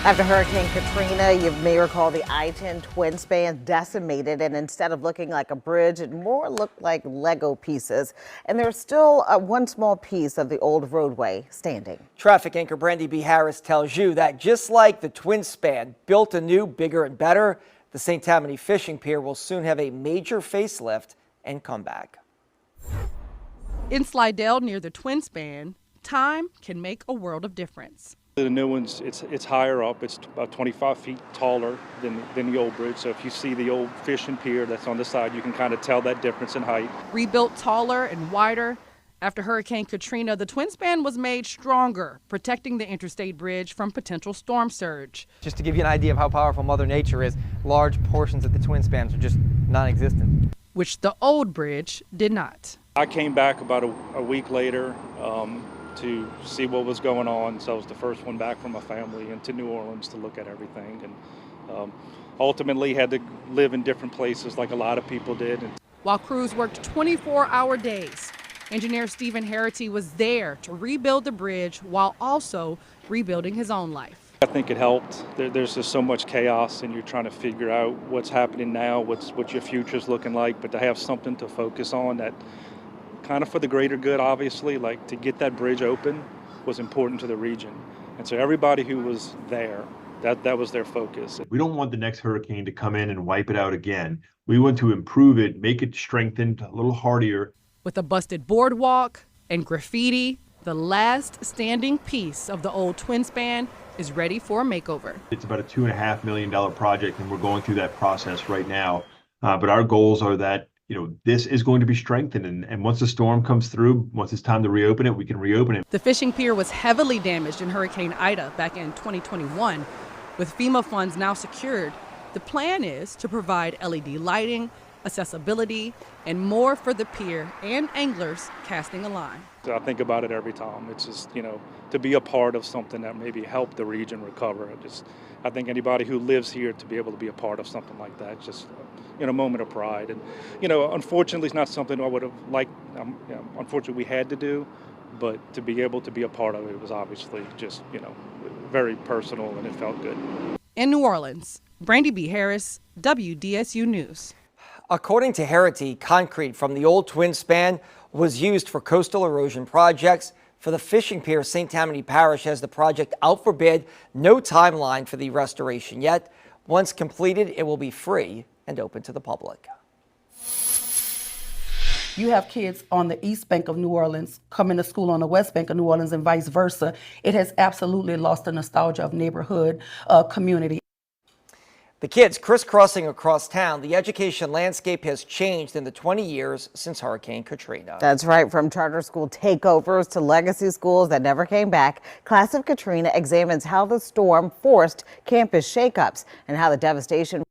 After Hurricane Katrina, you may recall the I-10 twin span decimated, and instead of looking like a bridge, it more looked like Lego pieces. And there's still one small piece of the old roadway standing. Traffic anchor Brandy B. Harris tells you that just like the twin span built anew, bigger and better, the St. Tammany Fishing Pier will soon have a major facelift and comeback. In Slidell, near the twin span, time can make a world of difference. The new one's it's higher up. It's about 25 feet taller than the old bridge. So if you see the old fishing pier that's on the side, you can kind of tell that difference in height. Rebuilt taller and wider, after Hurricane Katrina, the twin span was made stronger, protecting the interstate bridge from potential storm surge. Just to give you an idea of how powerful Mother Nature is, large portions of the twin spans are just non-existent. Which the old bridge did not. I came back about a week later to see what was going on. So I was the first one back from my family into New Orleans to look at everything, and ultimately had to live in different places like a lot of people did. While crews worked 24-hour days, engineer Stephen Harity was there to rebuild the bridge while also rebuilding his own life. I think it helped. There's just so much chaos, and you're trying to figure out what's happening now, what your future's looking like, but to have something to focus on that kind of for the greater good, obviously, like to get that bridge open was important to the region. And so everybody who was there, that was their focus. We don't want the next hurricane to come in and wipe it out again. We want to improve it, make it strengthened, a little hardier. With a busted boardwalk and graffiti, the last standing piece of the old twin span is ready for a makeover. It's about a $2.5 million project, and we're going through that process right now. But our goals are that this is going to be strengthened, and once the storm comes through, once it's time to reopen it, we can reopen it. The fishing pier was heavily damaged in Hurricane Ida back in 2021. With FEMA funds now secured, the plan is to provide LED lighting, accessibility, and more for the pier and anglers casting a line. So I think about it every time. It's just, to be a part of something that maybe help the region recover. I think anybody who lives here to be able to be a part of something like that, just a moment of pride. And unfortunately, it's not something I would have liked. Unfortunately, we had to do, but to be able to be a part of it was obviously just very personal, and it felt good. In New Orleans, Brandy B. Harris, WDSU News. According to Harity, concrete from the old twin span was used for coastal erosion projects. For the fishing pier, St. Tammany Parish has the project out for bid. No timeline for the restoration yet. Once completed, it will be free and open to the public. You have kids on the East Bank of New Orleans coming to school on the West Bank of New Orleans and vice versa. It has absolutely lost the nostalgia of neighborhood community. The kids crisscrossing across town, the education landscape has changed in the 20 years since Hurricane Katrina. That's right. From charter school takeovers to legacy schools that never came back, Class of Katrina examines how the storm forced campus shakeups and how the devastation